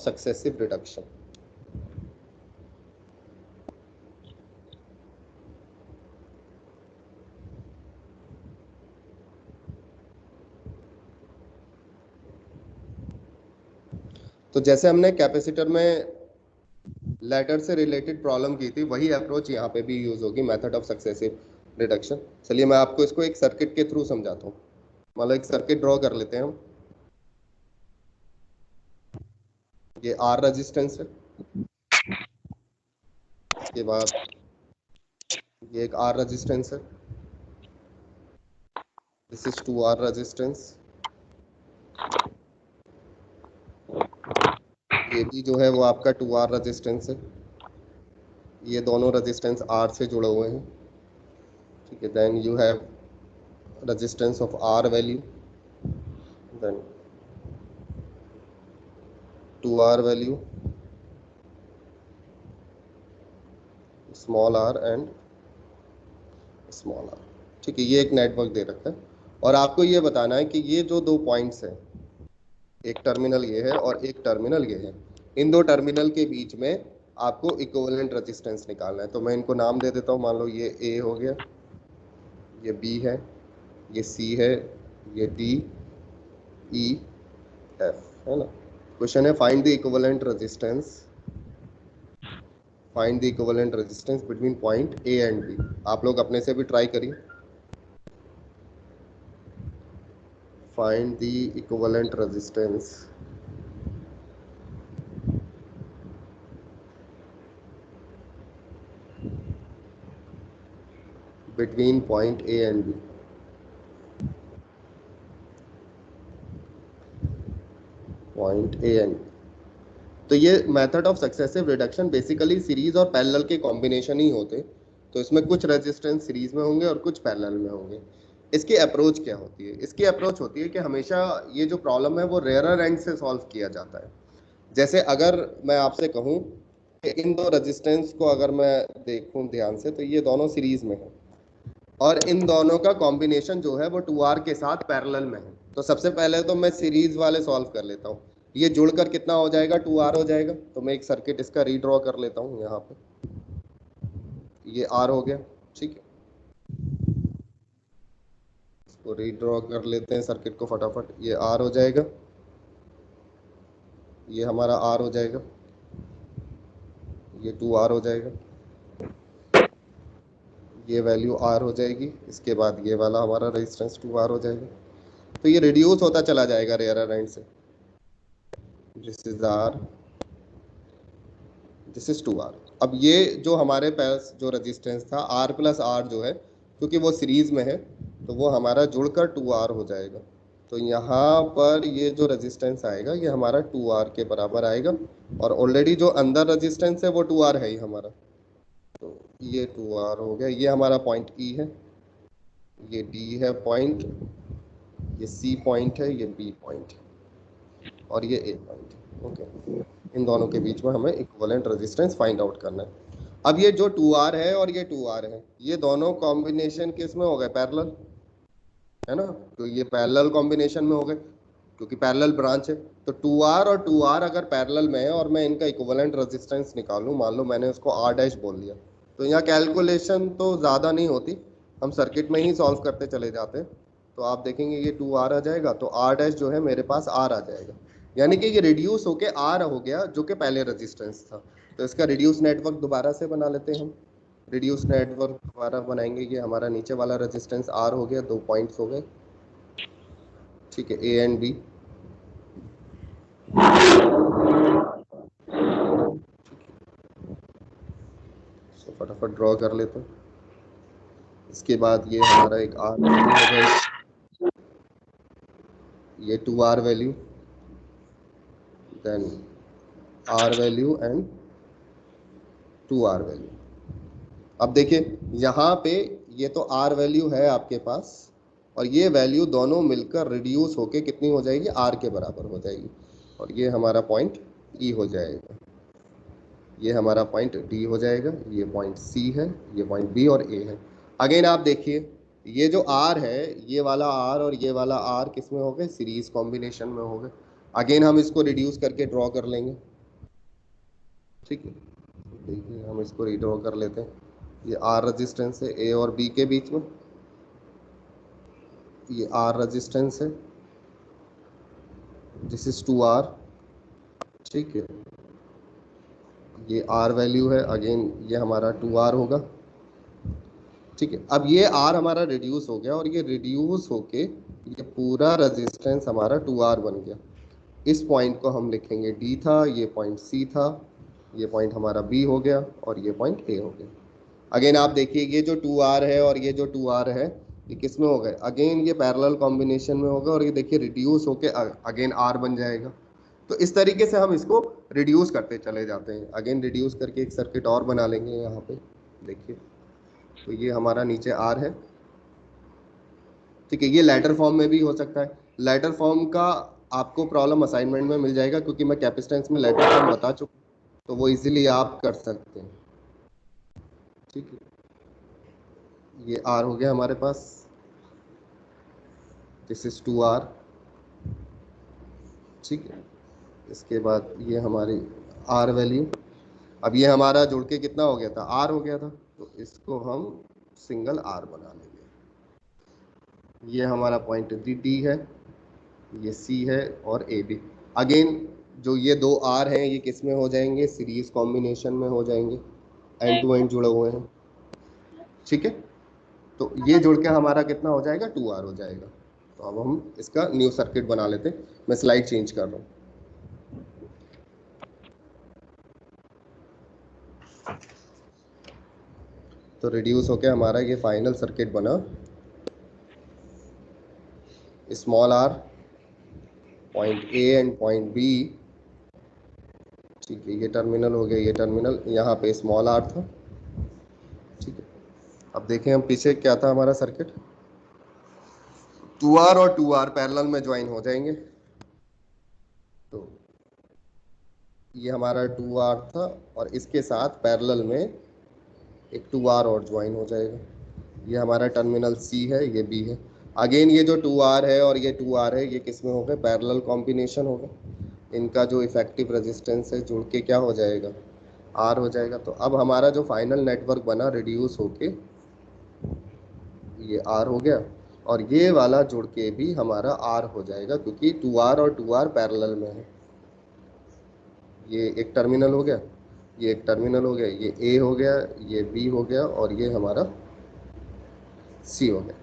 Successive reduction. तो जैसे हमने कैपेसिटर में लेटर से रिलेटेड प्रॉब्लम की थी, वही अप्रोच यहाँ पे भी यूज होगी, मेथड ऑफ सक्सेसिव रिडक्शन। चलिए मैं आपको इसको एक सर्किट के थ्रू समझाता हूँ। मान लो एक सर्किट ड्रॉ कर लेते हैं हम। ये आर रेजिस्टेंस है, इसके बाद ये एक आर रेजिस्टेंस है, दिस इज 2R रेजिस्टेंस, ये भी जो है वो आपका 2R रेजिस्टेंस है, ये दोनों रेजिस्टेंस R से जुड़े हुए हैं, ठीक है। Then you have resistance of R value, then 2R value, small r and small r, ठीक है। ये एक नेटवर्क दे रखा है और आपको ये बताना है कि ये जो दो पॉइंट्स हैं, एक टर्मिनल ये है और एक टर्मिनल ये है, इन दो टर्मिनल के बीच में आपको इक्विवेलेंट रेजिस्टेंस निकालना है। तो मैं इनको नाम दे देता हूँ। मान लो ये A हो गया, ये B है, ये C है, ये D, E, F, है ना। क्वेश्चन है find the equivalent resistance, find the equivalent resistance between point A and B। आप लोग अपने से भी ट्राई करिए। Find the equivalent resistance between point A and B। Point A and B। तो ये method of successive reduction basically series और parallel के कॉम्बिनेशन ही होते। तो इसमें कुछ रेजिस्टेंस सीरीज में होंगे और कुछ पैरेलल में होंगे। इसकी अप्रोच क्या होती है? इसकी अप्रोच होती है कि हमेशा ये जो प्रॉब्लम है वो रेयरर एंड से सॉल्व किया जाता है। जैसे अगर मैं आपसे कहूँ कि इन दो रेजिस्टेंस को अगर मैं देखूँ ध्यान से, तो ये दोनों सीरीज में है और इन दोनों का कॉम्बिनेशन जो है वो 2R के साथ पैरेलल में है। तो सबसे पहले तो मैं सीरीज वाले सॉल्व कर लेता हूँ। ये जुड़कर कितना हो जाएगा? 2R हो जाएगा। तो मैं एक सर्किट इसका रीड्रॉ कर लेता हूँ। यहाँ पे ये R हो गया, ठीक है। इसको रीड्रॉ कर लेते हैं सर्किट को फटाफट। ये R हो जाएगा, ये हमारा R हो जाएगा, ये 2R हो जाएगा, ये वैल्यू R हो जाएगी। इसके बाद ये वाला हमारा रेजिस्टेंस 2R हो जाएगा। तो ये रिड्यूस होता चला जाएगा रेयरर एंड से। This is R, this is 2R। अब ये जो हमारे पास जो रेजिस्टेंस था R प्लस R जो है, क्योंकि वो सीरीज में है तो वो हमारा जुड़कर 2R हो जाएगा। तो यहाँ पर ये जो रेजिस्टेंस आएगा ये हमारा 2R के बराबर आएगा और ऑलरेडी जो अंदर रेजिस्टेंस है वो 2R है ही हमारा। तो ये 2R हो गया। ये हमारा पॉइंट E है, ये D है पॉइंट, ये C पॉइंट है, ये B पॉइंट है और ये A पॉइंट है। ओके, इन दोनों के बीच में हमें इक्विवेलेंट रेजिस्टेंस फाइंड आउट करना है। अब ये जो 2R है और ये 2R है, ये दोनों कॉम्बिनेशन किस में हो गए? पैरेलल, है ना। तो ये पैरेलल कॉम्बिनेशन में हो गए क्योंकि पैरेलल ब्रांच है। तो 2R और 2R अगर पैरेलल में है और मैं इनका इक्विवेलेंट रेजिस्टेंस निकालूं, मान लो मैंने उसको R डैश बोल दिया, तो यहाँ कैलकुलेशन तो ज़्यादा नहीं होती, हम सर्किट में ही सॉल्व करते चले जाते हैं। तो आप देखेंगे ये 2R आ जाएगा, तो R डैश जो है मेरे पास R आ जाएगा, यानी कि ये रिड्यूस होके R हो गया जो कि पहले रेजिस्टेंस था। तो इसका रिड्यूस नेटवर्क दोबारा से बना लेते हैं हम। रिड्यूस नेटवर्क दोबारा बनाएंगे। ये हमारा नीचे वाला रेजिस्टेंस R हो गया, दो पॉइंट्स हो गए, ठीक है, A एंड B। तो फटाफट ड्रॉ कर लेते हैं। इसके बाद ये हमारा एक R वैल्यू हो गई, ये 2R value, then R value and 2R value. अब देखिए यहाँ पे ये तो R वैल्यू है आपके पास और ये वैल्यू दोनों मिलकर रिड्यूस होके कितनी हो जाएगी? R के बराबर हो जाएगी और ये हमारा पॉइंट E हो जाएगा, ये हमारा पॉइंट D हो जाएगा, ये पॉइंट C है, ये पॉइंट B और A है। अगेन आप देखिए ये जो R है, ये वाला R और ये वाला R किस में हो गए? सीरीज कॉम्बिनेशन में हो गए। अगेन हम इसको रिड्यूस करके ड्रॉ कर लेंगे। ठीक है, देखिए हम इसको रीड्रॉ कर लेते हैं। ये आर रजिस्टेंस है ए और बी के बीच में, ये आर रजिस्टेंस है, दिस इज 2R। ठीक है, ये आर वैल्यू है, अगेन ये हमारा 2R होगा। ठीक है, अब ये आर हमारा रिड्यूस हो गया और ये रिड्यूस होके ये पूरा रेजिस्टेंस हमारा 2R बन गया। इस पॉइंट को हम लिखेंगे D था, ये पॉइंट C था, ये पॉइंट हमारा B हो गया और ये पॉइंट A हो गया। अगेन आप देखिए ये जो 2R है और ये जो 2R है ये किस में हो गए, अगेन ये पैरेलल कॉम्बिनेशन में होगा और ये देखिए रिड्यूस होके अगेन R बन जाएगा। तो इस तरीके से हम इसको रिड्यूस करते चले जाते हैं। अगेन रिड्यूस करके एक सर्किट और बना लेंगे यहाँ पे, देखिए तो ये हमारा नीचे R है। ठीक है, ये लेटर फॉर्म में भी हो सकता है। लेटर फॉर्म का आपको प्रॉब्लम असाइनमेंट में मिल जाएगा क्योंकि मैं कैपेसिटेंस में लेटर फॉर्म बता चुका, तो वो इजीली आप कर सकते हैं। ठीक है, ये R हो गया हमारे पास, दिस इज 2R। ठीक है, इसके बाद ये हमारी R वैल्यू, अब ये हमारा जुड़ के कितना हो गया था, R हो गया था, तो इसको हम सिंगल R बना लेंगे। ये हमारा पॉइंट D है, ये C है और AB। अगेन जो ये दो R हैं ये किस में हो जाएंगे, सीरीज कॉम्बिनेशन में हो जाएंगे, एंड टू एंड जुड़े हुए हैं। ठीक है, तो ये जुड़ के हमारा कितना हो जाएगा, 2R हो जाएगा। तो अब हम इसका न्यू सर्किट बना लेते हैं। मैं स्लाइड चेंज कर रहा हूँ। तो रिड्यूस होके हमारा ये फाइनल सर्किट बना, small r, point A and point B। ठीक है, ये टर्मिनल हो गया, ये टर्मिनल, यहाँ पे स्मॉल r था। ठीक है, अब देखें हम पीछे क्या था हमारा सर्किट, 2R और 2R पैरेलल में ज्वाइन हो जाएंगे। तो ये हमारा 2R था और इसके साथ पैरेलल में एक 2R और ज्वाइन हो जाएगा। ये हमारा टर्मिनल C है, ये B है। अगेन ये जो 2R है और ये 2R है ये किस में हो गए, पैरेलल कॉम्बिनेशन होगा। इनका जो इफेक्टिव रेजिस्टेंस है जुड़ के क्या हो जाएगा, R हो जाएगा। तो अब हमारा जो फाइनल नेटवर्क बना रिड्यूस होके ये R हो गया और ये वाला जुड़ के भी हमारा R हो जाएगा क्योंकि 2R और 2R पैरेलल में है। ये एक टर्मिनल हो गया, ये एक टर्मिनल हो गया, ये A हो गया, ये B हो गया और ये हमारा C हो गया।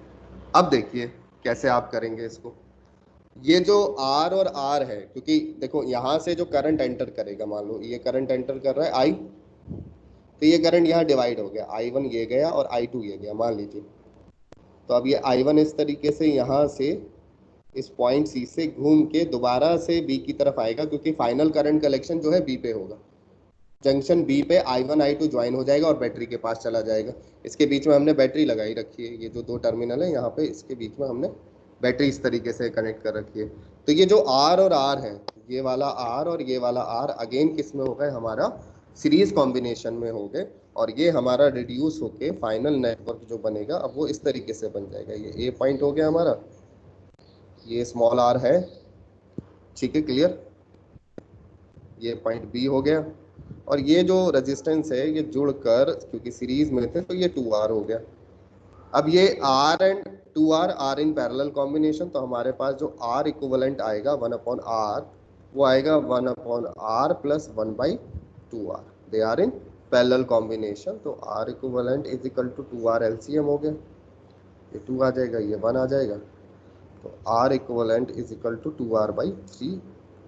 अब देखिए कैसे आप करेंगे इसको। ये जो R और R है, क्योंकि देखो यहाँ से जो करंट एंटर करेगा, मान लो ये करंट एंटर कर रहा है I, तो ये करंट यहाँ डिवाइड हो गया, I1 ये गया और I2 ये गया मान लीजिए। तो अब ये I1 इस तरीके से यहाँ से इस पॉइंट C से घूम के दोबारा से B की तरफ आएगा क्योंकि फाइनल करंट कलेक्शन जो है B पे होगा। जंक्शन B पे I1 I2 ज्वाइन हो जाएगा और बैटरी के पास चला जाएगा। इसके बीच में हमने बैटरी लगाई रखी है, ये जो दो टर्मिनल है यहाँ पे इसके बीच में हमने बैटरी इस तरीके से कनेक्ट कर रखी है। तो ये जो R और R है, ये वाला R और ये वाला R अगेन किस में हो गए, हमारा सीरीज कॉम्बिनेशन में हो गए और ये हमारा रिड्यूस होके फाइनल नेटवर्क जो बनेगा अब वो इस तरीके से बन जाएगा। ये A पॉइंट हो गया हमारा, ये स्मॉल r है, ठीक है क्लियर, ये पॉइंट B हो गया और ये जो रेजिस्टेंस है ये जुड़कर क्योंकि सीरीज में थे तो ये 2R हो गया। अब ये R and 2R are in parallel combination, तो हमारे पास जो R इक्विवेलेंट आएगा 1/R वो आएगा 1/R plus 1/2R, they are in parallel combination. तो R equivalent is equal to 2R LCM हो गया, ये 2 आ जाएगा, ये 1 आ जाएगा। तो R equivalent is equal to 2R/3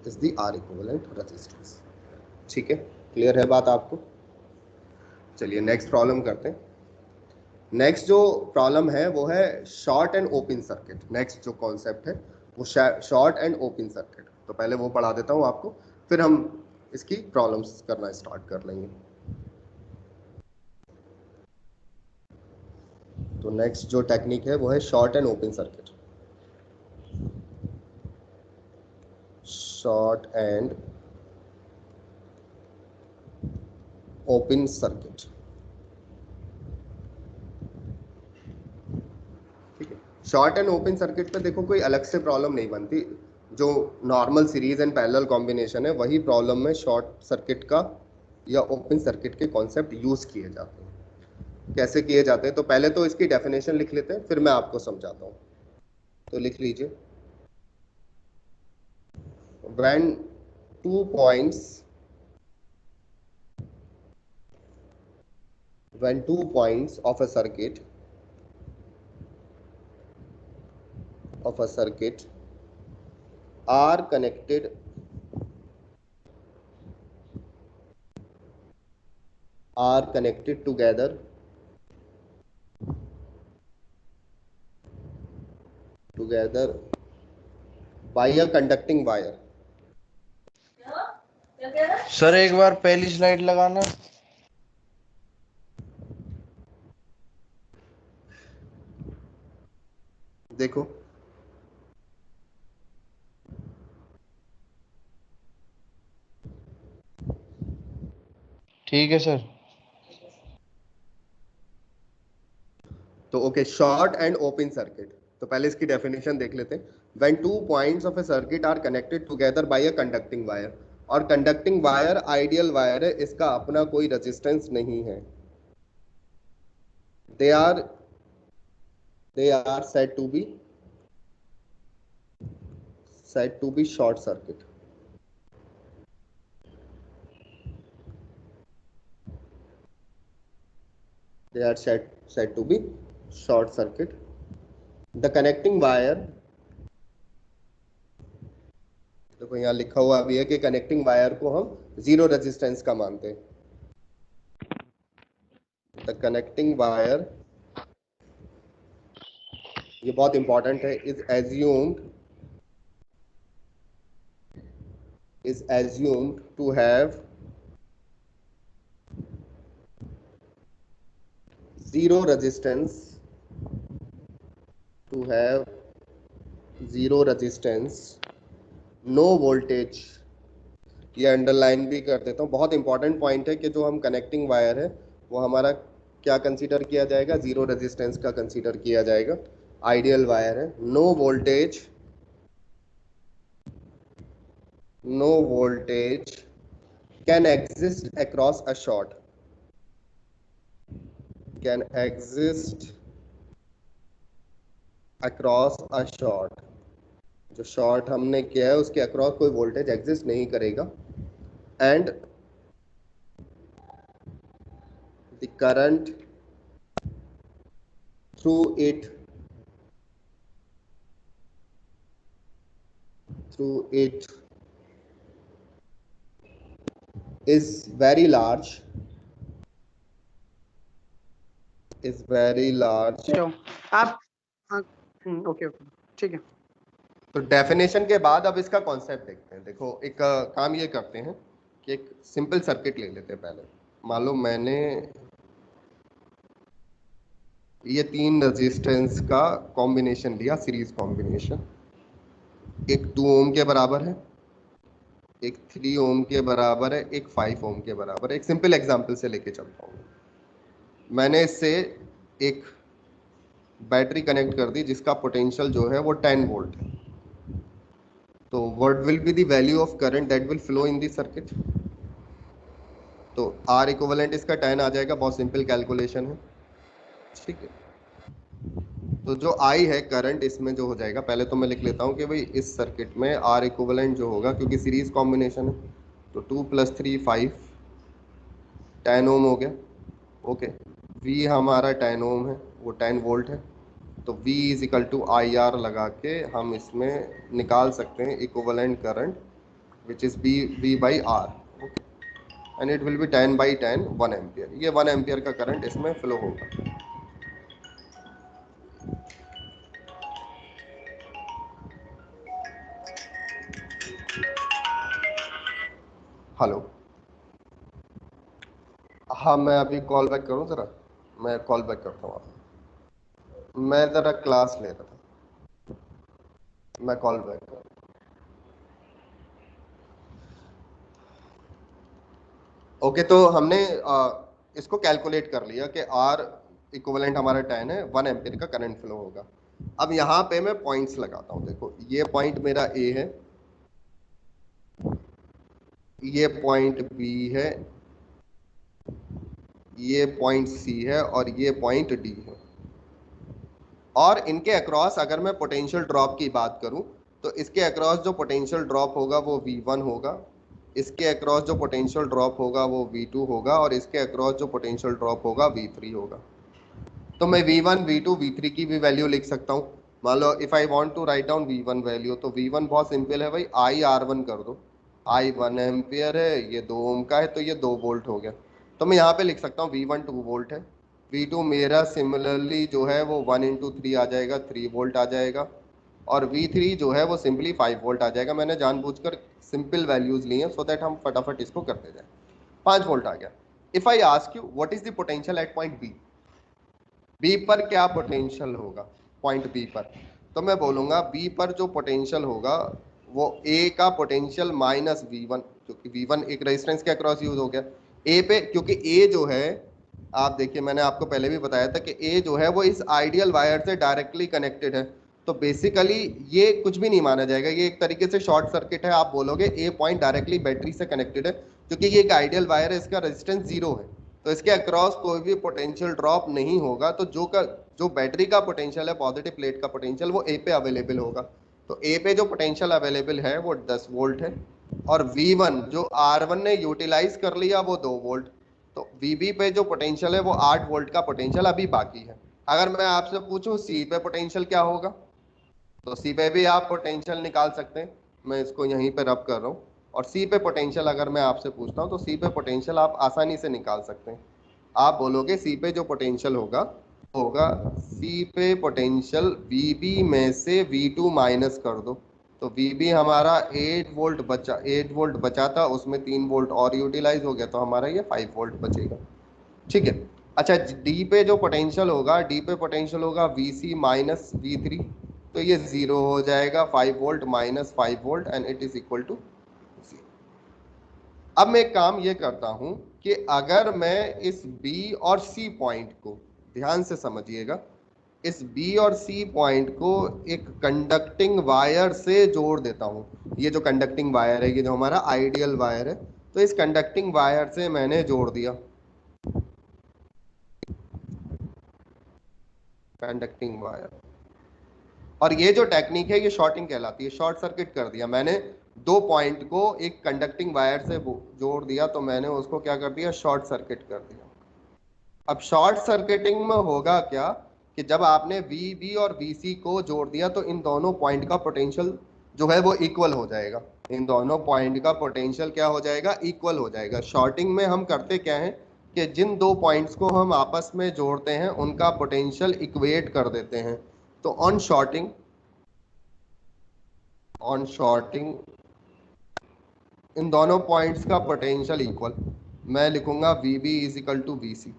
is the R equivalent resistance. ठीक है, क्लियर है बात आपको। चलिए नेक्स्ट प्रॉब्लम करते हैं। नेक्स्ट जो प्रॉब्लम है वो है short and open circuit. Next जो कॉन्सेप्ट है वो शॉर्ट एंड ओपन सर्किट, तो पहले वो पढ़ा देता हूँ आपको, फिर हम इसकी प्रॉब्लम्स करना स्टार्ट कर लेंगे। तो नेक्स्ट जो टेक्निक है वो है short and open circuit. Short and open circuit, ठीक है। शॉर्ट एंड ओपन सर्किट पे देखो कोई अलग से प्रॉब्लम नहीं बनती, जो normal series and parallel combination है वही प्रॉब्लम में शॉर्ट सर्किट का या ओपन सर्किट के कॉन्सेप्ट यूज किए जाते हैं। कैसे किए जाते हैं, तो पहले तो इसकी डेफिनेशन लिख लेते हैं, फिर मैं आपको समझाता हूँ। तो लिख लीजिए, when 2 points when 2 points of a circuit are connected together by a conducting wire। Sir एक बार पहली स्लाइड लगाना। देखो, ठीक है सर। तो okay, short and open circuit, तो पहले इसकी डेफिनेशन देख लेते हैं। When 2 points of a circuit are connected together by a conducting wire, और कंडक्टिंग वायर आइडियल वायर है, इसका अपना कोई रेजिस्टेंस नहीं है। They are said to be short circuit। They are said to be short circuit। The connecting wire, देखो यहाँ लिखा हुआ भी है कि कनेक्टिंग वायर को हम जीरो रेजिस्टेंस का मानते हैं। द कनेक्टिंग वायर, ये बहुत इंपॉर्टेंट है, is assumed to have zero resistance no voltage। ये अंडरलाइन भी कर देता हूँ, बहुत इंपॉर्टेंट पॉइंट है कि जो हम कनेक्टिंग वायर है वो हमारा क्या कंसीडर किया जाएगा, जीरो रेजिस्टेंस का कंसीडर किया जाएगा। आइडियल वायर है, no voltage can exist across a short, जो शॉर्ट हमने किया है उसके अक्रॉस कोई वोल्टेज एग्जिस्ट नहीं करेगा। And the current through it is very large आप ओके ओके ठीक है। तो डेफिनेशन के बाद अब इसका कॉन्सेप्ट देखते हैं। देखो, एक काम ये करते हैं कि एक सिंपल सर्किट ले लेते हैं। पहले मान लो मैंने ये 3 रेजिस्टेंस का कॉम्बिनेशन लिया, सीरीज कॉम्बिनेशन। एक 2 ओम के बराबर है, एक 3 ओम के बराबर है, एक 5 ओम के बराबर है। एक सिंपल एग्जांपल से लेके चलता हूँ। मैंने इससे एक बैटरी कनेक्ट कर दी जिसका पोटेंशियल जो है वो 10 वोल्ट है। तो what will be the value of current that will flow in the circuit? तो आर इक्विवेलेंट इसका 10 आ जाएगा, बहुत सिंपल कैलकुलेशन है, ठीक है। तो जो आई है करंट इसमें जो हो जाएगा, पहले तो मैं लिख लेता हूँ कि भाई इस सर्किट में आर इक्विवेलेंट जो होगा, क्योंकि सीरीज कॉम्बिनेशन है, तो 2 + 3 5 10 ओम हो गया। ओके, वी हमारा 10 ओम है, वो 10 वोल्ट है। तो V = IR लगा के हम इसमें निकाल सकते हैं equivalent current, which is V/R, and it will be 10/10 1 ampere. ये 1 एम्पियर का करंट इसमें फ्लो होगा। हेलो, हाँ मैं अभी कॉल बैक करूँ ज़रा, मैं कॉल बैक करता हूँ आपको। मैं ज़रा क्लास ले रहा था, मैं कॉल बैक कर। ओके, तो हमने इसको कैलकुलेट कर लिया कि R इक्विवेलेंट हमारा 10 है, 1 एम्पियर का करंट फ्लो होगा। अब यहाँ पे मैं पॉइंट्स लगाता हूँ। देखो, ये पॉइंट मेरा A है, ये पॉइंट B है, ये पॉइंट सी है और ये पॉइंट डी है। और इनके अक्रॉस अगर मैं पोटेंशियल ड्रॉप की बात करूं तो इसके अक्रॉस जो पोटेंशियल ड्रॉप होगा वो V1 होगा, इसके अक्रॉस जो पोटेंशियल ड्रॉप होगा वो V2 होगा, और इसके अक्रॉस जो पोटेंशियल ड्रॉप होगा V3 होगा। तो मैं V1, V2, V3 की भी वैल्यू लिख सकता हूँ। मान लो if I want to write down V1 value, तो V1 बहुत सिंपल है भाई, IR1 कर दो। I 1 एम्पियर है, ये 2 ओम का है, तो ये 2 वोल्ट हो गया। तो मैं यहाँ पे लिख सकता हूँ V1 2 वोल्ट है, V2 मेरा सिमिलरली जो है वो 1 इंटू 3 आ जाएगा, 3 वोल्ट आ जाएगा, और V3 जो है वो सिंपली 5 वोल्ट आ जाएगा। मैंने जानबूझकर सिंपल वैल्यूज ली हैं सो दैट हम फटाफट इसको करते जाए। 5 वोल्ट आ गया। If I ask you what is the potential at point B पर क्या पोटेंशियल होगा पॉइंट बी पर, तो मैं बोलूंगा बी पर जो पोटेंशियल होगा वो ए का पोटेंशियल माइनस V1, क्योंकि V1 एक रेजिस्टेंस के अक्रॉस यूज हो गया। ए पे, क्योंकि ए जो है, आप देखिए मैंने आपको पहले भी बताया था कि ए जो है वो इस आइडियल वायर से डायरेक्टली कनेक्टेड है, तो बेसिकली ये कुछ भी नहीं माना जाएगा, ये एक तरीके से शॉर्ट सर्किट है। आप बोलोगे ए पॉइंट डायरेक्टली बैटरी से कनेक्टेड है, क्योंकि ये एक आइडियल वायर है, इसका रेजिस्टेंस 0 है, तो इसके अक्रॉस कोई भी पोटेंशियल ड्रॉप नहीं होगा। तो जो बैटरी का पोटेंशियल है, पॉजिटिव प्लेट का पोटेंशियल, वो ए पे अवेलेबल होगा। तो ए पे जो पोटेंशियल अवेलेबल है वो 10 वोल्ट है, और V1 जो R1 ने यूटिलाइज कर लिया वो 2 वोल्ट। तो VB पे जो पोटेंशियल है वो 8 वोल्ट का पोटेंशियल अभी बाकी है। अगर मैं आपसे पूछूं C पे पोटेंशियल क्या होगा, तो सी पे भी आप पोटेंशियल निकाल सकते हैं। मैं इसको यहीं पे रब कर रहा हूँ, और सी पे पोटेंशियल अगर मैं आपसे पूछता हूँ तो सी पे पोटेंशियल आप आसानी से निकाल सकते हैं। आप बोलोगे सी पे जो पोटेंशियल होगा सी पे पोटेंशियल VB में से V2 माइनस कर दो, तो VB हमारा 8 वोल्ट बचा था, उसमें 3 वोल्ट और यूटिलाइज हो गया, तो हमारा ये 5 वोल्ट बचेगा। ठीक है। अच्छा, डी पे जो पोटेंशियल होगा, डी पे पोटेंशियल होगा VC माइनस V3, तो ये 0 हो जाएगा, 5 volt minus 5 volt and it is equal to 0। अब मैं एक काम ये करता हूं कि अगर मैं इस B और C पॉइंट को, ध्यान से समझिएगा, इस B और C पॉइंट को एक कंडक्टिंग वायर से जोड़ देता हूं। ये जो कंडक्टिंग वायर है, ये जो हमारा आइडियल वायर है, तो इस कंडक्टिंग वायर से मैंने जोड़ दिया, कंडक्टिंग वायर। और ये जो टेक्निक है ये शॉर्टिंग कहलाती है, शॉर्ट सर्किट कर दिया मैंने। 2 पॉइंट को एक कंडक्टिंग वायर से जोड़ दिया, तो मैंने उसको क्या कर दिया, शॉर्ट सर्किट कर दिया। अब शॉर्ट सर्किटिंग में होगा क्या कि जब आपने VB और VC को जोड़ दिया तो इन दोनों पॉइंट का पोटेंशियल जो है वो इक्वल हो जाएगा। इन दोनों पॉइंट का पोटेंशियल क्या हो जाएगा, इक्वल हो जाएगा। शॉर्टिंग में हम करते क्या है कि जिन 2 पॉइंट्स को हम आपस में जोड़ते हैं उनका पोटेंशियल इक्वेट कर देते हैं। तो ऑन शॉर्टिंग इन दोनों पॉइंट्स का पोटेंशियल इक्वल, मैं लिखूंगा VB is equal to VC,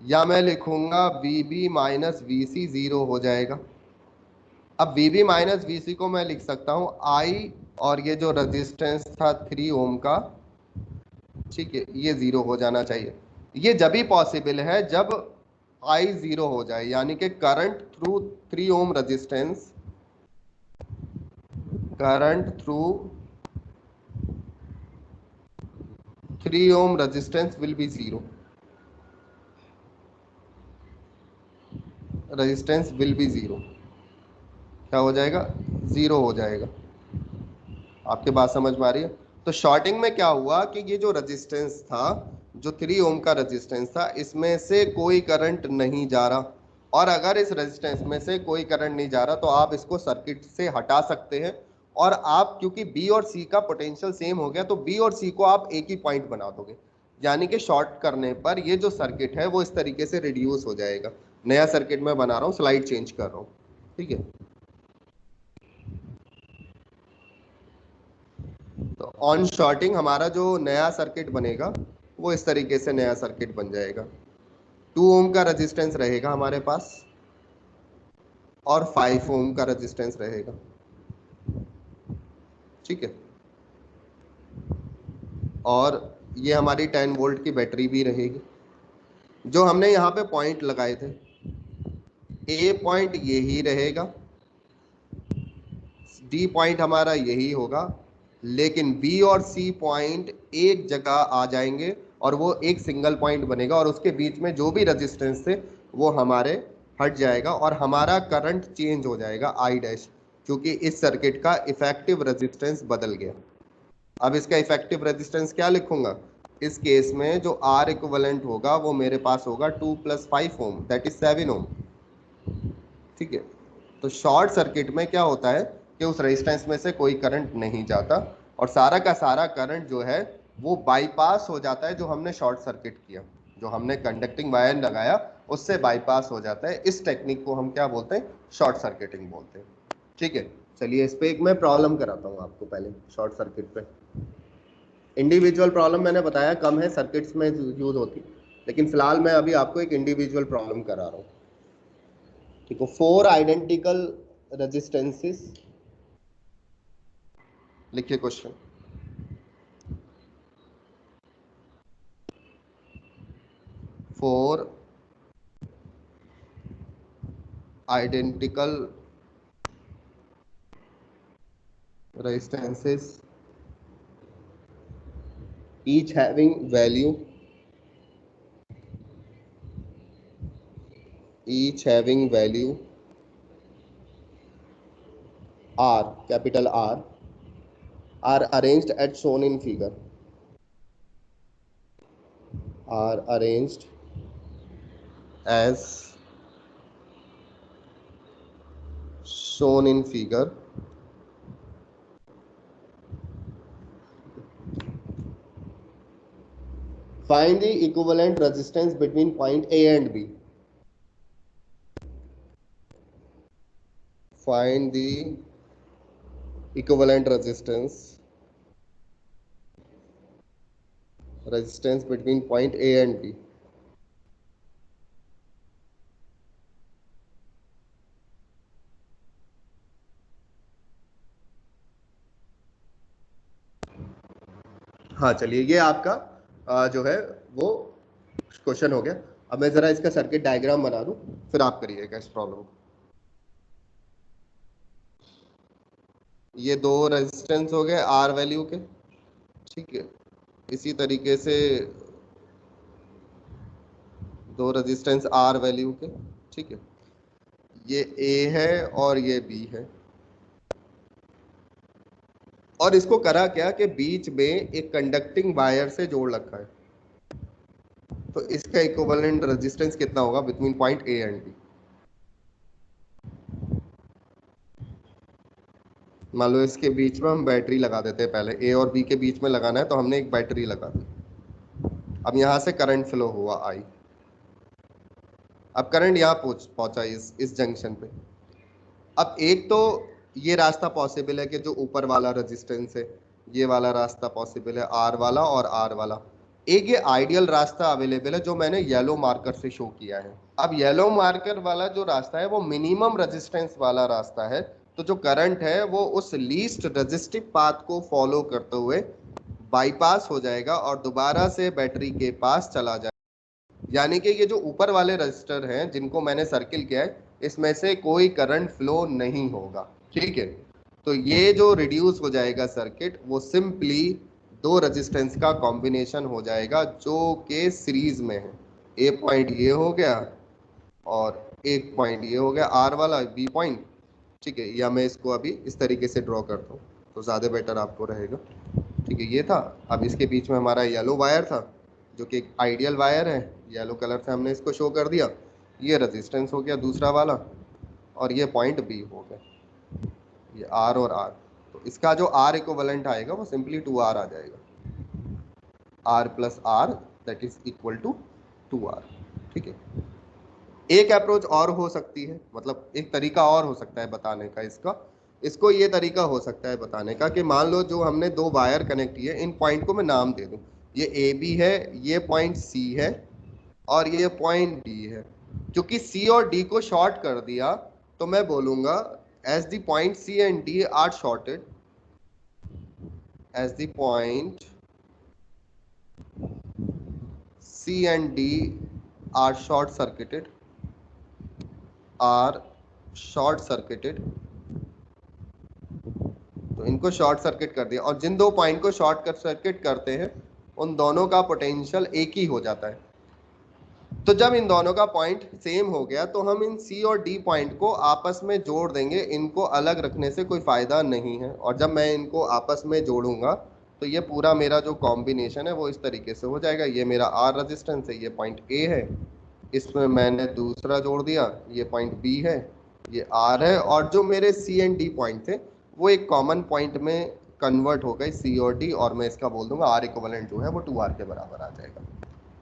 या मैं लिखूंगा VB माइनस VC, 0 हो जाएगा। अब VB माइनस VC को मैं लिख सकता हूं I, और ये जो रेजिस्टेंस था 3 ओम का, ठीक है, ये 0 हो जाना चाहिए। ये जब ही पॉसिबल है जब I 0 हो जाए, यानी कि current through 3 ohm resistance, current through 3 ohm resistance will be 0, resistance will be 0, क्या हो जाएगा, 0 हो जाएगा। आपके बात समझ में आ रही है? तो शॉर्टिंग में क्या हुआ कि ये जो रेजिस्टेंस था, जो 3 ओम का रेजिस्टेंस था, इसमें से कोई करंट नहीं जा रहा, और अगर इस रेजिस्टेंस में से कोई करंट नहीं जा रहा तो आप इसको सर्किट से हटा सकते हैं। और आप, क्योंकि B और C का पोटेंशियल सेम हो गया, तो B और C को आप एक ही पॉइंट बना दोगे, यानी कि शॉर्ट करने पर ये जो सर्किट है वो इस तरीके से रिड्यूस हो जाएगा। नया सर्किट मैं बना रहा हूँ, स्लाइड चेंज कर रहा हूँ, ठीक है। तो ऑन शॉर्टिंग हमारा जो नया सर्किट बनेगा वो इस तरीके से नया सर्किट बन जाएगा। 2 ओम का रेजिस्टेंस रहेगा हमारे पास, और 5 ओम का रेजिस्टेंस रहेगा, ठीक है। और ये हमारी 10 वोल्ट की बैटरी भी रहेगी। जो हमने यहाँ पे पॉइंट लगाए थे, ए पॉइंट यही रहेगा, डी पॉइंट हमारा यही होगा, लेकिन बी और सी पॉइंट एक जगह आ जाएंगे और वो एक सिंगल पॉइंट बनेगा और उसके बीच में जो भी रेजिस्टेंस थे वो हमारे हट जाएगा और हमारा करंट चेंज हो जाएगा I डैश, क्योंकि इस सर्किट का इफेक्टिव रेजिस्टेंस बदल गया। अब इसका इफेक्टिव रेजिस्टेंस क्या लिखूंगा, इस केस में जो R इक्विवेलेंट होगा वो मेरे पास होगा 2 + 5 ओम, दैट इज 7 ओम। ठीक है, तो शॉर्ट सर्किट में क्या होता है कि उस रेजिस्टेंस में से कोई करंट नहीं जाता और सारा का सारा करंट जो है वो बाईपास हो जाता है, जो हमने शॉर्ट सर्किट किया, जो हमने कंडक्टिंग वायर लगाया उससे बाईपास हो जाता है। इस टेक्निक को हम क्या बोलते हैं, शॉर्ट सर्किटिंग बोलते हैं। ठीक है, चलिए इस पे एक मैं प्रॉब्लम कराता हूँ आपको पहले शॉर्ट सर्किट पे। इंडिविजुअल प्रॉब्लम मैंने बताया कम है, सर्किट्स में यूज होती, लेकिन फिलहाल मैं अभी आपको एक इंडिविजुअल प्रॉब्लम करा रहा हूँ। ठीक है, 4 आइडेंटिकल रेजिस्टेंसेस, लिखिए question. 4 identical resistances each having value R, capital R, are arranged as shown in figure, are arranged as shown in figure. Find the equivalent resistance between point A and B. Find the equivalent resistance between point A and B. हाँ चलिए, ये आपका जो है वो question हो गया। अब मैं जरा इसका सर्किट डायग्राम बना दूं, फिर आप करिएगा इस प्रॉब्लम को। ये दो रेजिस्टेंस हो गए आर वैल्यू के, ठीक है। इसी तरीके से दो रेजिस्टेंस आर वैल्यू के, ठीक है। ये ए है और ये बी है, और इसको करा क्या कि बीच में एक कंडक्टिंग वायर से जोड़ रखा है, तो इसका इक्विवेलेंट रेजिस्टेंस कितना होगा between point A and B. मान लो इसके बीच में हम बैटरी लगा देते हैं, पहले ए और बी के बीच में लगाना है तो हमने एक बैटरी लगा दी। अब यहां से करंट फ्लो हुआ आई, अब करंट यहाँ पहुंचा इस जंक्शन पे। अब एक तो ये रास्ता पॉसिबल है कि जो ऊपर वाला रेजिस्टेंस है, ये वाला रास्ता पॉसिबल है, आर वाला और आर वाला। एक ये आइडियल रास्ता अवेलेबल है जो मैंने येलो मार्कर से शो किया है। अब येलो मार्कर वाला जो रास्ता है वो मिनिमम रेजिस्टेंस वाला रास्ता है, तो जो करंट है वो उस लीस्ट रेजिस्टिव पाथ को फॉलो करते हुए बाईपास हो जाएगा और दोबारा से बैटरी के पास चला जाएगा। यानी कि ये जो ऊपर वाले रजिस्टर हैं जिनको मैंने सर्किल किया है, इसमें से कोई करंट फ्लो नहीं होगा, ठीक है। तो ये जो रिड्यूस हो जाएगा सर्किट, वो सिंपली दो रेजिस्टेंस का कॉम्बिनेशन हो जाएगा जो कि सीरीज में है। ए पॉइंट ये हो गया और एक पॉइंट ये हो गया आर वाला, बी पॉइंट, ठीक है। या मैं इसको अभी इस तरीके से ड्रॉ करता हूँ तो ज़्यादा बेटर आपको रहेगा, ठीक है। ये था, अब इसके बीच में हमारा येलो वायर था जो कि एक आइडियल वायर है, येलो कलर से हमने इसको शो कर दिया। ये रेजिस्टेंस हो गया दूसरा वाला और ये पॉइंट बी हो गया, ये आर और आर। तो इसका जो आर इक्विवेलेंट आएगा वो सिंपली 2R आ जाएगा, R plus R that is equal to 2R, ठीक है। एक अप्रोच और हो सकती है, मतलब एक तरीका और हो सकता है बताने का इसको ये तरीका हो सकता है बताने का कि मान लो जो हमने दो वायर कनेक्ट किए, इन पॉइंट को मैं नाम दे दूं, ये ए बी है, ये पॉइंट सी है और ये पॉइंट डी है। क्योंकि सी और डी को शॉर्ट कर दिया तो मैं बोलूंगा as the point C and D are shorted, as the point C and D are short circuited, तो इनको शॉर्ट सर्किट कर दिया। और जिन दो पॉइंट को शॉर्ट सर्किट करते हैं उन दोनों का पोटेंशियल एक ही हो जाता है। तो जब इन दोनों का पॉइंट सेम हो गया तो हम इन सी और डी पॉइंट को आपस में जोड़ देंगे, इनको अलग रखने से कोई फ़ायदा नहीं है। और जब मैं इनको आपस में जोड़ूंगा तो ये पूरा मेरा जो कॉम्बिनेशन है वो इस तरीके से हो जाएगा। ये मेरा आर रेजिस्टेंस है, ये पॉइंट ए है, इसमें मैंने दूसरा जोड़ दिया, ये पॉइंट बी है, ये आर है, और जो मेरे सी एंड डी पॉइंट थे वो एक कॉमन पॉइंट में कन्वर्ट हो गए सी और डी, और मैं इसका बोल दूंगा आर इक्विवेलेंट जो है वो 2r के बराबर आ जाएगा।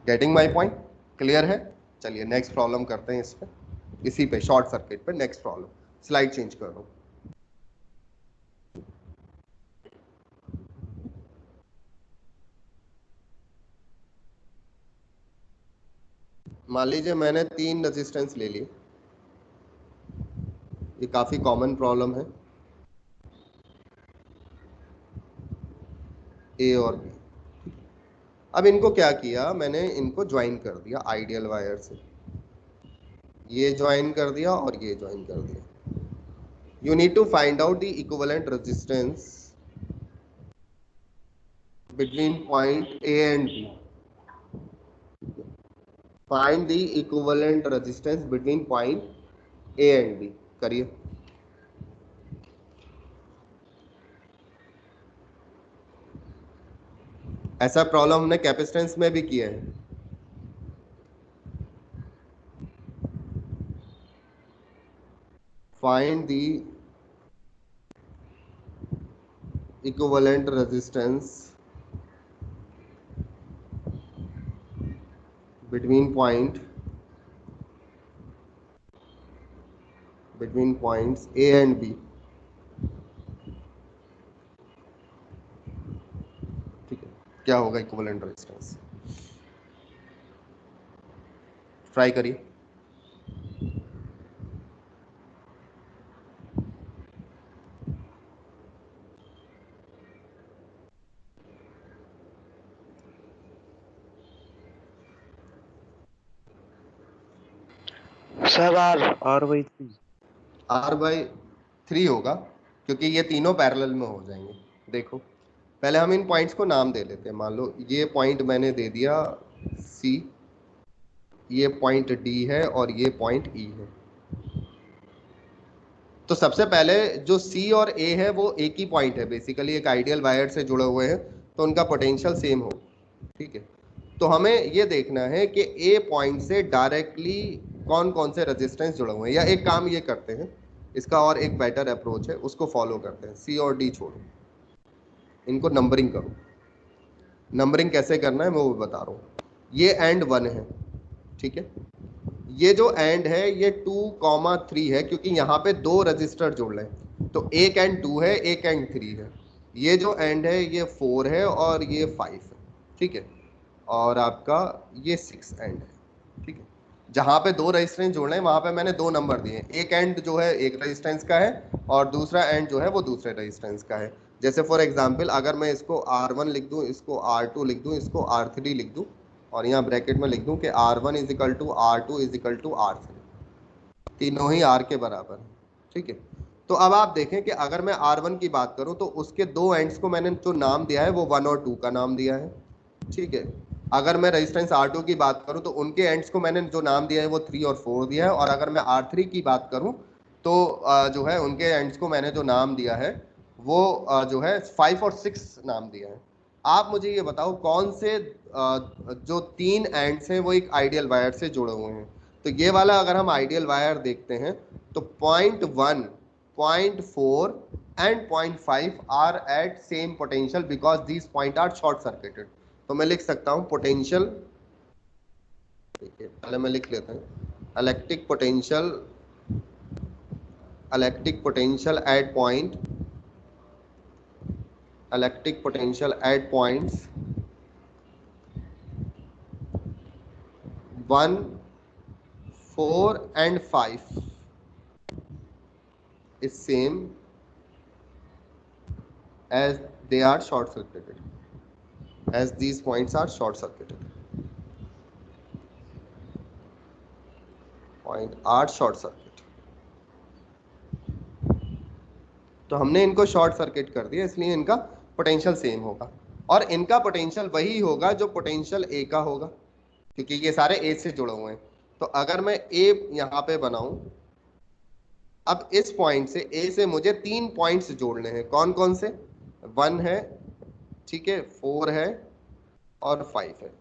Getting my point? क्लियर है? चलिए नेक्स्ट प्रॉब्लम करते हैं इस पे, इसी पे शॉर्ट सर्किट पे नेक्स्ट प्रॉब्लम। स्लाइड चेंज कर दो। मान लीजिए मैंने 3 रेजिस्टेंस ले लिए, ये काफी कॉमन प्रॉब्लम है, ए और बी। अब इनको क्या किया, मैंने इनको ज्वाइन कर दिया आइडियल वायर से, ये ज्वाइन कर दिया और ये ज्वाइन कर दिया। You need to find out the equivalent resistance between point A and B. Find the equivalent resistance between point A and B. करिए। ऐसा प्रॉब्लम हमने कैपेसिटेंस में भी किया है। Find the equivalent resistance between points A and B। ठीक है, क्या होगा इक्विवेलेंट रेजिस्टेंस? ट्राई करिए। Sir R/3। R/3 होगा क्योंकि ये तीनों पैरेलल में हो जाएंगे। देखो पहले हम इन पॉइंट्स को नाम दे लेते हैं। मान लो ये पॉइंट मैंने दे दिया C, ये पॉइंट D है और ये पॉइंट E है। तो सबसे पहले जो C और A है वो एक ही पॉइंट है, बेसिकली एक आइडियल वायर से जुड़े हुए हैं, तो उनका पोटेंशियल सेम हो। ठीक है, तो हमें ये देखना है कि A पॉइंट से डायरेक्टली कौन कौन से रेजिस्टेंस जुड़े हुए हैं। या एक काम ये करते हैं, इसका और एक बेटर अप्रोच है, उसको फॉलो करते हैं। C और D छोड़ो, इनको नंबरिंग करो। नंबरिंग कैसे करना है मैं वो बता रहा हूँ। ये एंड 1 है, ठीक है। ये जो एंड है ये 2,3 है क्योंकि यहाँ पे 2 रजिस्टर जुड़ रहे हैं, तो एक एंड 2 है, एक एंड 3 है। ये जो एंड है ये 4 है और ये 5 है, ठीक है। और आपका ये 6 एंड है, ठीक है। जहाँ पे 2 रेजिस्टेंस जुड़ रहे हैं वहाँ पे मैंने 2 नंबर दिए। एक एंड जो है एक रेजिस्टेंस का है और दूसरा एंड जो है वो दूसरे रेजिस्टेंस का है। जैसे फॉर एग्जांपल अगर मैं इसको R1 लिख दूँ, इसको R2 लिख दूँ, इसको R3 लिख दूँ, और यहाँ ब्रैकेट में लिख दूँ कि R1 is equal to R2 is equal to R3, तीनों ही R के बराबर है, ठीक है। तो अब आप देखें कि अगर मैं R1 की बात करूं तो उसके 2 एंड्स को मैंने जो नाम दिया है वो 1 और 2 का नाम दिया है, ठीक है। अगर मैं रेजिस्टेंस R2 की बात करूं तो उनके एंड्स को मैंने जो नाम दिया है वो 3 और 4 दिया है। और अगर मैं R3 की बात करूं तो जो है उनके एंड्स को मैंने जो नाम दिया है वो जो है 5 और 6 नाम दिया है। आप मुझे ये बताओ कौन से जो 3 एंड्स हैं वो एक आइडियल वायर से जुड़े हुए हैं। तो ये वाला अगर हम आइडियल वायर देखते हैं तो point 1, point 4 and point 5 are at same potential because these point are short circuited. तो मैं लिख सकता हूं पोटेंशियल, देखिए पहले मैं लिख लेता हूं electric potential at point, electric potential at points 1, 4 and 5 is same as they are short circuited, as these points are short circuited, point are short circuit। तो हमने इनको शॉर्ट सर्किट कर दिया इसलिए इनका पोटेंशियल सेम होगा। और इनका पोटेंशियल वही होगा जो पोटेंशियल ए का होगा, क्योंकि ये सारे ए से जुड़े हुए हैं। तो अगर मैं ए यहाँ पे बनाऊं, अब इस पॉइंट से ए से मुझे 3 पॉइंट्स जोड़ने हैं। कौन कौन से? 1 है, ठीक है, 4 है और 5 है।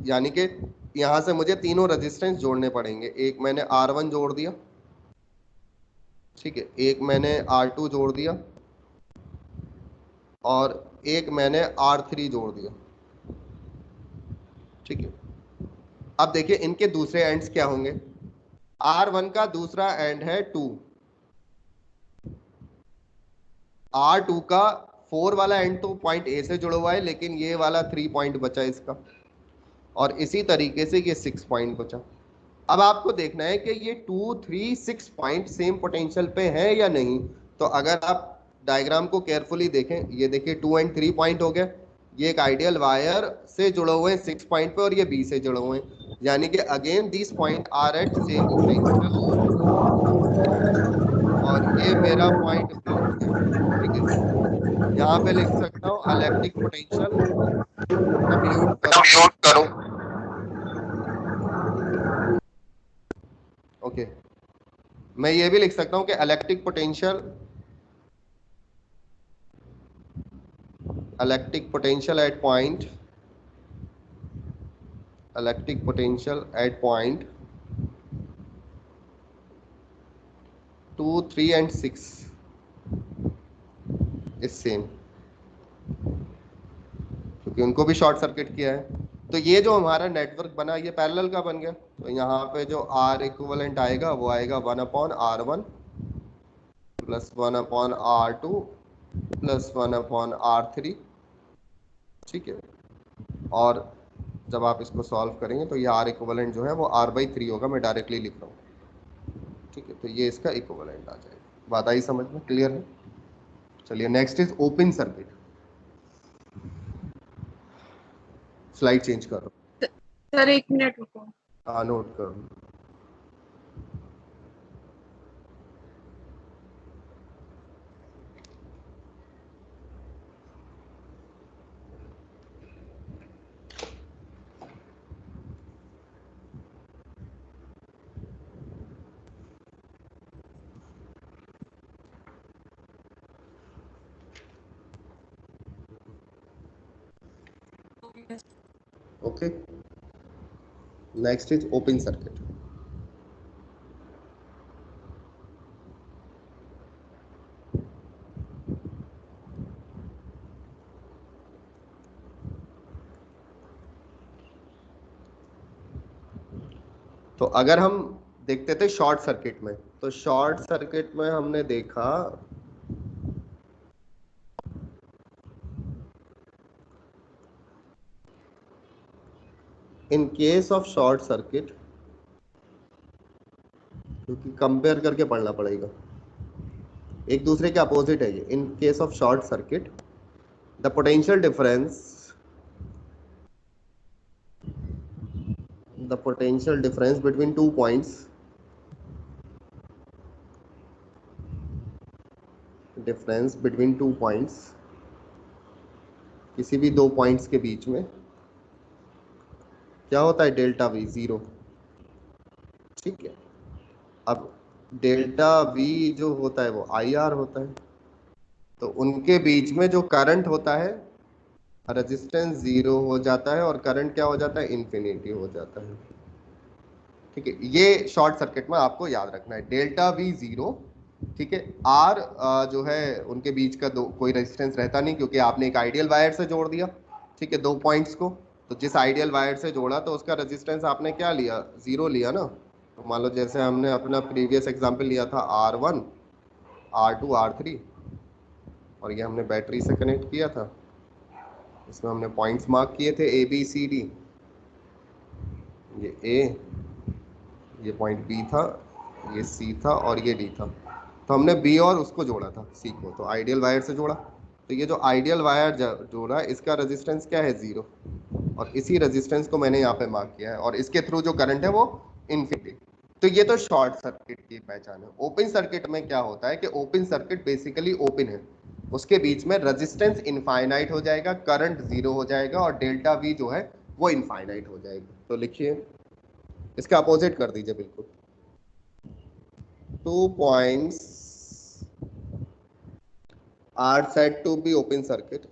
यानी कि यहां से मुझे तीनों रेजिस्टेंस जोड़ने पड़ेंगे। एक मैंने R1 जोड़ दिया, ठीक है, एक मैंने R2 जोड़ दिया और एक मैंने R3 जोड़ दिया, ठीक है। अब देखिए इनके दूसरे एंड्स क्या होंगे। R1 का दूसरा एंड है 2, R2 का 4 वाला एंड तो पॉइंट ए से जुड़ा हुआ है, लेकिन ये वाला 3 पॉइंट बचा इसका, और इसी तरीके से ये 6 पॉइंट बचा। अब आपको देखना है कि ये 2, 3, 6 पॉइंट सेम पोटेंशियल पे है या नहीं। तो अगर आप डायग्राम को केयरफुली देखें, ये देखिए 2 एंड 3 पॉइंट हो गया, ये एक आइडियल वायर से जुड़े हुए हैं 6 पॉइंट पे और ये बी से जुड़े हुए हैं, यानी कि again this point are at same potential, और ये मेरा पॉइंट बी है, ठीक है। यहाँ पे लिख सकता हूँ इलेक्ट्रिक पोटेंशियल, म्यूट करो, ओके। मैं ये भी लिख सकता हूँ कि electric potential at point, electric potential at point 2, 3 and 6 is same, क्योंकि उनको भी शॉर्ट सर्किट किया है। तो ये जो हमारा नेटवर्क बना ये पैरेलल का बन गया। तो यहाँ पे जो R इक्विवेलेंट आएगा वो आएगा 1/R1 plus 1/R2 plus 1/R3, ठीक है। और जब आप इसको सॉल्व करेंगे तो ये R इक्विवेलेंट जो है वो R/3 होगा, मैं डायरेक्टली लिख रहा हूँ, ठीक है। तो ये इसका इक्विवेलेंट आ जाएगा। बात आई समझ में? क्लियर है? चलिए next is open circuit. Slide change कर रहा हूँ सर, 1 मिनट रुको। हाँ, नोट करो। Okay, next is open circuit. तो अगर हम देखते थे शॉर्ट सर्किट में, तो शॉर्ट सर्किट में हमने देखा in case of short circuit, क्योंकि कंपेयर करके पढ़ना पड़ेगा, एक दूसरे के अपोजिट है ये। In case of short circuit the potential difference between 2 points, किसी भी 2 पॉइंट्स के बीच में क्या होता है? डेल्टा वी, 0, ठीक है। अब डेल्टा वी जो होता है वो IR होता है, तो उनके बीच में जो करंट होता है, रेजिस्टेंस 0 हो जाता है और करंट क्या हो जाता है? इन्फिनिटी हो जाता है, ठीक है। ये शॉर्ट सर्किट में आपको याद रखना है, डेल्टा वी 0, ठीक है। आर जो है उनके बीच का कोई रेजिस्टेंस रहता नहीं, क्योंकि आपने एक आइडियल वायर से जोड़ दिया, ठीक है, 2 पॉइंट्स को। तो जिस आइडियल वायर से जोड़ा तो उसका रेजिस्टेंस आपने क्या लिया? 0 लिया ना। तो मान लो जैसे हमने अपना प्रीवियस एग्जांपल लिया था R1, R2, R3, और ये हमने बैटरी से कनेक्ट किया था। इसमें हमने पॉइंट्स मार्क किए थे ABCD, ये A, ये पॉइंट B था, ये C था और ये D था। तो हमने B और उसको जोड़ा था, C को, तो आइडियल वायर से जोड़ा। तो ये जो आइडियल वायर जोड़ा इसका रेजिस्टेंस क्या है? 0, और इसी रेजिस्टेंस को मैंने यहाँ पे मार्क किया है, और इसके थ्रू जो करंट है वो इन्फिनिटी। तो ये तो शॉर्ट सर्किट की पहचान है। ओपन सर्किट में क्या होता है कि ओपन सर्किट बेसिकली ओपन है, उसके बीच में रेजिस्टेंस इनफाइनाइट हो जाएगा, करंट जीरो हो जाएगा और डेल्टा वी जो है वो इनफाइनाइट हो जाएगी। तो लिखिए, इसका अपोजिट कर दीजिए बिल्कुल। 2 points are said to be open circuit,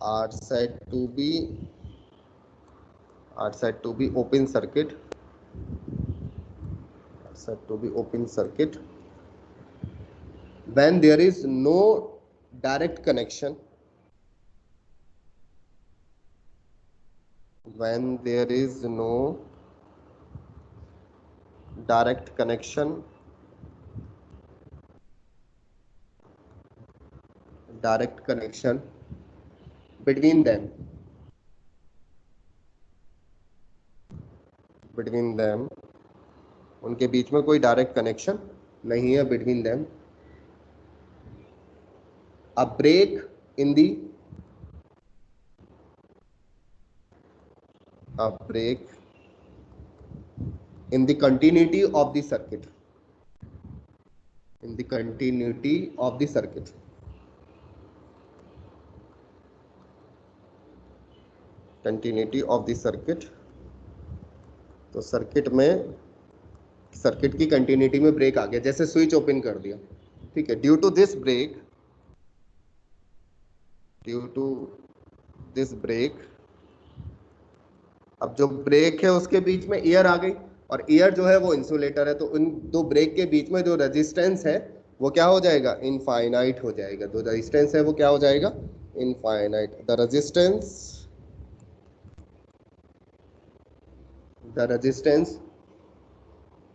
are said to be open circuit, are said to be open circuit when there is no direct connection, when there is no direct connection between them, उनके बीच में कोई direct connection नहीं है, between them, a break in the continuity of the circuit, in the continuity of the circuit, continuity of the circuit। तो circuit की continuity में break आ गया, जैसे स्विच ओपन कर दिया, ठीक है। ड्यू टू दिस ब्रेक, अब जो ब्रेक है उसके बीच में एयर आ गई, और एयर जो है वो इंसुलेटर है, तो उन दो ब्रेक के बीच में जो रेजिस्टेंस है वो क्या हो जाएगा, इनफाइनाइट हो जाएगा। जो रेजिस्टेंस है वो क्या हो जाएगा, infinite. The resistance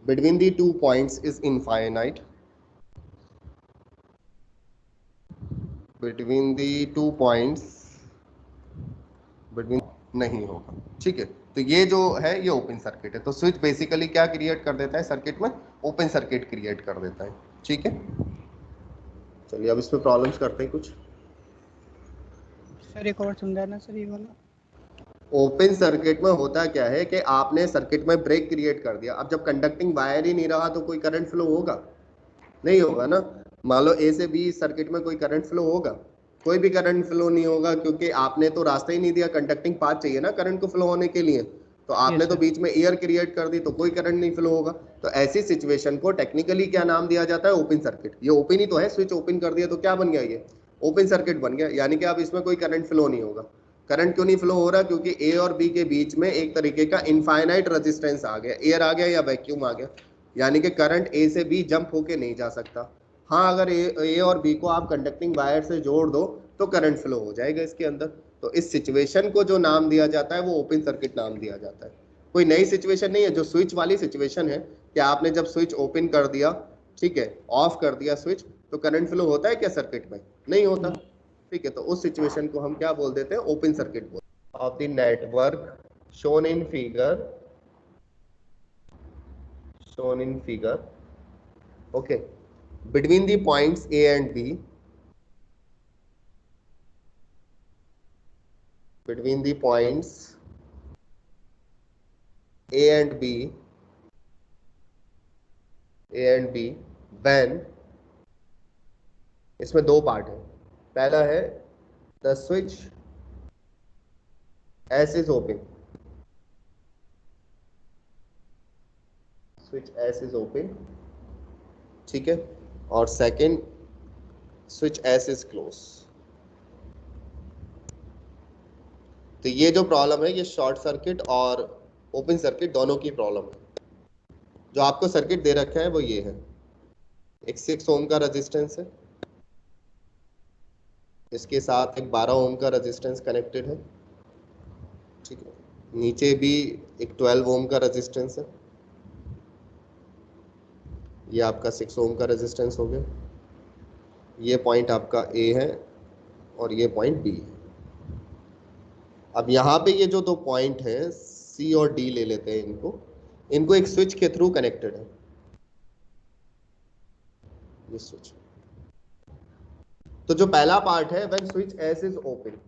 between the 2 points is infinite, नहीं होगा, ठीक है। तो ये जो है ये ओपन सर्किट है। तो स्विच बेसिकली क्या क्रिएट कर देता है सर्किट में, ओपन सर्किट क्रिएट कर देता है, ठीक है। चलिए अब इसमें प्रॉब्लम्स करते हैं कुछ। सर एक और समझाना सर ये वाला। ओपन सर्किट में होता क्या है कि आपने सर्किट में ब्रेक क्रिएट कर दिया, अब जब कंडक्टिंग वायर ही नहीं रहा तो कोई करंट फ्लो होगा, नहीं होगा ना। मान लो ए से बी सर्किट में कोई करंट फ्लो होगा, कोई भी करंट फ्लो नहीं होगा, क्योंकि आपने तो रास्ता ही नहीं दिया, कंडक्टिंग पाथ चाहिए ना करंट को फ्लो होने के लिए, तो आपने तो बीच में एयर क्रिएट कर दी, तो कोई करंट नहीं फ्लो होगा। तो ऐसी सिचुएशन को टेक्निकली क्या नाम दिया जाता है, ओपन सर्किट। ये ओपन ही तो है, स्विच ओपन कर दिया तो क्या बन गया, ये ओपन सर्किट बन गया, यानी कि अब इसमें कोई करंट फ्लो नहीं होगा। करंट क्यों नहीं फ्लो हो रहा, क्योंकि ए और बी के बीच में एक तरीके का इनफाइनाइट रेजिस्टेंस आ गया, एयर आ गया या वैक्यूम आ गया, यानी कि करंट ए से बी जंप होके नहीं जा सकता। हाँ, अगर ए और बी को आप कंडक्टिंग वायर से जोड़ दो तो करंट फ्लो हो जाएगा इसके अंदर। तो इस सिचुएशन को जो नाम दिया जाता है वो ओपन सर्किट नाम दिया जाता है। कोई नई सिचुएशन नहीं है, जो स्विच वाली सिचुएशन है कि आपने जब स्विच ओपन कर दिया, ठीक है, ऑफ कर दिया स्विच, तो करंट फ्लो होता है क्या सर्किट में, नहीं होता, ठीक है। तो उस सिचुएशन को हम क्या बोल देते हैं, ओपन सर्किट बोल। Of the network shown in figure, okay, between the points A and B, between the points A and B, when, इसमें दो पार्ट है। पहला है the switch S is open, switch S is open, ठीक है, और second switch S is close। तो ये जो प्रॉब्लम है ये शॉर्ट सर्किट और ओपन सर्किट दोनों की प्रॉब्लम है। जो आपको सर्किट दे रखा है वो ये है, एक 6 ओम का रेजिस्टेंस है, इसके साथ एक 12 ओम का रेजिस्टेंस कनेक्टेड है, ठीक है। नीचे भी एक 12 ओम का रेजिस्टेंस है, ये आपका 6 ओम का रेजिस्टेंस हो गया। ये पॉइंट आपका ए है और ये पॉइंट बी है। अब यहाँ पे ये जो दो पॉइंट है सी और डी ले लेते हैं, इनको एक स्विच के थ्रू कनेक्टेड है, ये स्विच। तो जो पहला पार्ट है when switch S is open,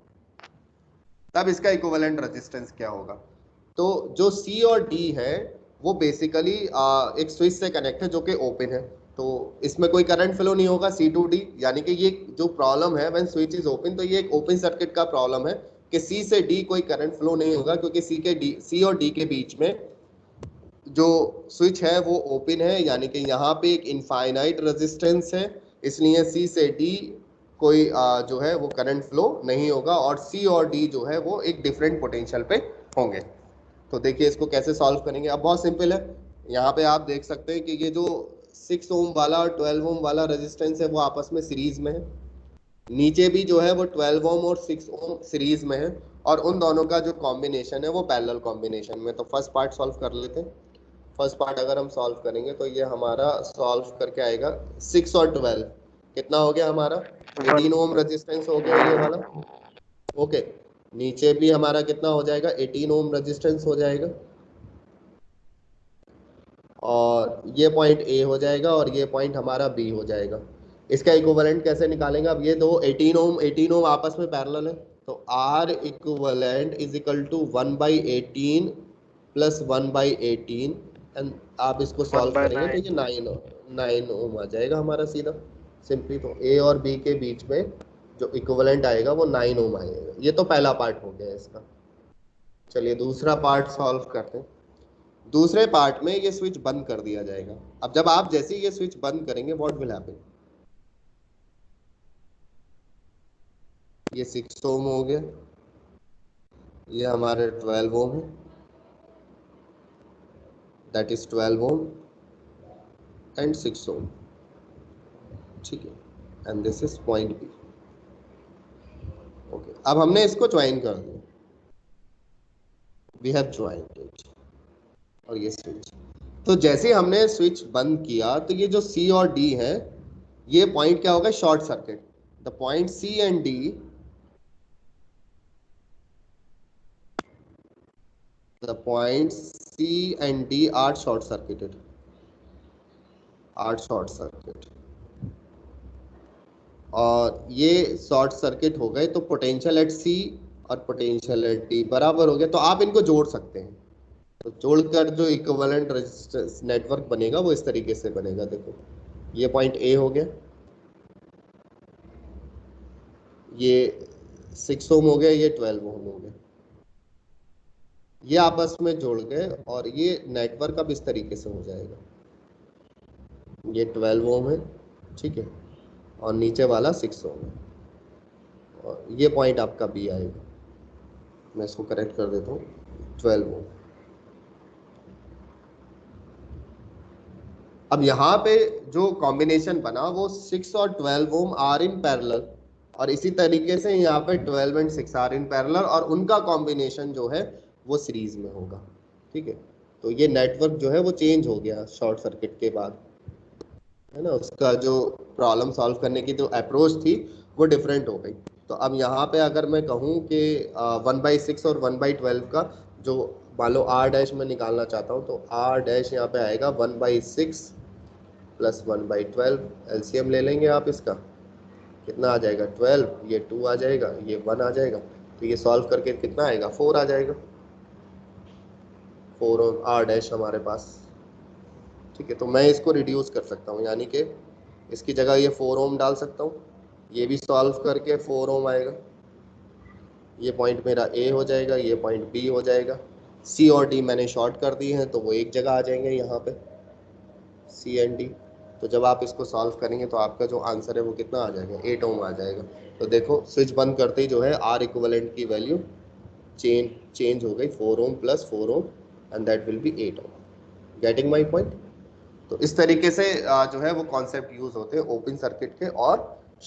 तब इसका इक्विवेलेंट रेजिस्टेंस क्या होगा। तो जो सी और डी है वो बेसिकली एक स्विच से कनेक्ट है जो कि ओपन है, तो इसमें कोई करंट फ्लो नहीं होगा C2D, यानी कि ये जो प्रॉब्लम है व्हेन स्विच इज ओपन, तो ये एक ओपन सर्किट का प्रॉब्लम है कि C से D कोई करंट फ्लो नहीं होगा, क्योंकि C और D के बीच में जो स्विच है वो ओपन है, यानी कि यहाँ पे एक इनफाइनाइट रेजिस्टेंस है, इसलिए C से D कोई जो है वो करंट फ्लो नहीं होगा, और C और D जो है वो एक डिफरेंट पोटेंशियल पे होंगे। तो देखिए इसको कैसे सॉल्व करेंगे। अब बहुत सिंपल है, यहाँ पे आप देख सकते हैं कि ये जो 6 ओम वाला और 12 ओम वाला रेजिस्टेंस है वो आपस में सीरीज में है, नीचे भी जो है वो 12 ओम और 6 ओम सीरीज में है, और उन दोनों का जो कॉम्बिनेशन है वो पैरेलल कॉम्बिनेशन में। तो फर्स्ट पार्ट सॉल्व कर लेते हैं। फर्स्ट पार्ट अगर हम सॉल्व करेंगे तो ये हमारा सॉल्व करके आएगा 6 और 12 कितना हो गया हमारा 18 ओम रेजिस्टेंस हो गया ये वाला। ओके, नीचे भी हमारा कितना हो जाएगा 18 ओम रेजिस्टेंस हो जाएगा, और ये पॉइंट A हो जाएगा और ये पॉइंट हमारा B हो जाएगा। इसका इक्विवेलेंट कैसे निकालेंगे? अब ये दो 18 ओम आपस में पैरेलल है, तो R equivalent is equal to 1/18 plus 1/18, and आप इसको सॉल्व करेंगे तो ये 9 ओम आ जाएगा हमारा सीधा सिंपली। तो A और B के बीच में जो इक्विवेलेंट आएगा वो 9 ओम आएगा। ये तो पहला पार्ट हो गया इसका। चलिए दूसरा पार्ट सॉल्व करते हैं। दूसरे पार्ट में ये स्विच बंद कर दिया जाएगा। अब जब आप जैसे ही ये स्विच बंद करेंगे व्हाट विल हैपन? ये 6 ओम हो गया, ये हमारे 12 ओम है, दैट इज 12 ओम एंड 6 ओम, ठीक है, and this is point B। Okay, अब हमने इसको ज्वाइन कर दिया, वी हैव ज्वाइंड इट, और ये स्विच। तो जैसे हमने स्विच बंद किया तो ये जो C और D है ये पॉइंट क्या होगा? Short circuit. The point C and D, the points C and D are short circuited, और ये शॉर्ट सर्किट हो गए, तो पोटेंशियल एट C और पोटेंशियल एट D बराबर हो गया। तो आप इनको जोड़ सकते हैं, तो जोड़कर जो इक्विवेलेंट रेजिस्टेंस नेटवर्क बनेगा वो इस तरीके से बनेगा। देखो ये पॉइंट A हो गया, ये 6 ओम हो गया, ये 12 ओम हो गया, ये आपस में जोड़ गए, और ये नेटवर्क अब इस तरीके से हो जाएगा। ये 12 ओम है, ठीक है, और नीचे वाला 6 ओम है, और ये पॉइंट आपका B आएगा। मैं इसको करेक्ट कर देता हूँ, 12 ओम। अब यहाँ पे जो कॉम्बिनेशन बना वो 6 और 12 ओम आर इन पैरेलल, और इसी तरीके से यहाँ पे 12 एंड 6 आर इन पैरेलल, और उनका कॉम्बिनेशन जो है वो सीरीज में होगा, ठीक है। तो ये नेटवर्क जो है वो चेंज हो गया शॉर्ट सर्किट के बाद, है ना, उसका जो प्रॉब्लम सॉल्व करने की जो अप्रोच थी वो डिफरेंट हो गई। तो अब यहाँ पे अगर मैं कहूँ कि 1/6 और 1/12 का जो मान लो R डैश में निकालना चाहता हूँ, तो R डैश यहाँ पे आएगा 1/6 प्लस 1/12, एलसीएम ले लेंगे आप इसका, कितना आ जाएगा 12, ये 2 आ जाएगा, ये 1 आ जाएगा, तो ये सॉल्व करके कितना आएगा 4 आ जाएगा, 4 और R डैश हमारे पास, ठीक है। तो मैं इसको रिड्यूस कर सकता हूँ, यानी कि इसकी जगह ये 4 ओम डाल सकता हूँ, ये भी सॉल्व करके 4 ओम आएगा, ये पॉइंट मेरा A हो जाएगा, ये पॉइंट B हो जाएगा। C और D मैंने शॉर्ट कर दिए हैं तो वो एक जगह आ जाएंगे यहाँ पे C एंड D। तो जब आप इसको सॉल्व करेंगे तो आपका जो आंसर है वो कितना आ जाएगा 8 ओम आ जाएगा। तो देखो स्विच बंद करते ही जो है R इक्विवेलेंट की वैल्यू चेंज हो गई 4 ohm plus 4 ohm, and that will be 8 ohm. Getting my point? तो इस तरीके से जो है वो कॉन्सेप्ट यूज होते हैं ओपन सर्किट के और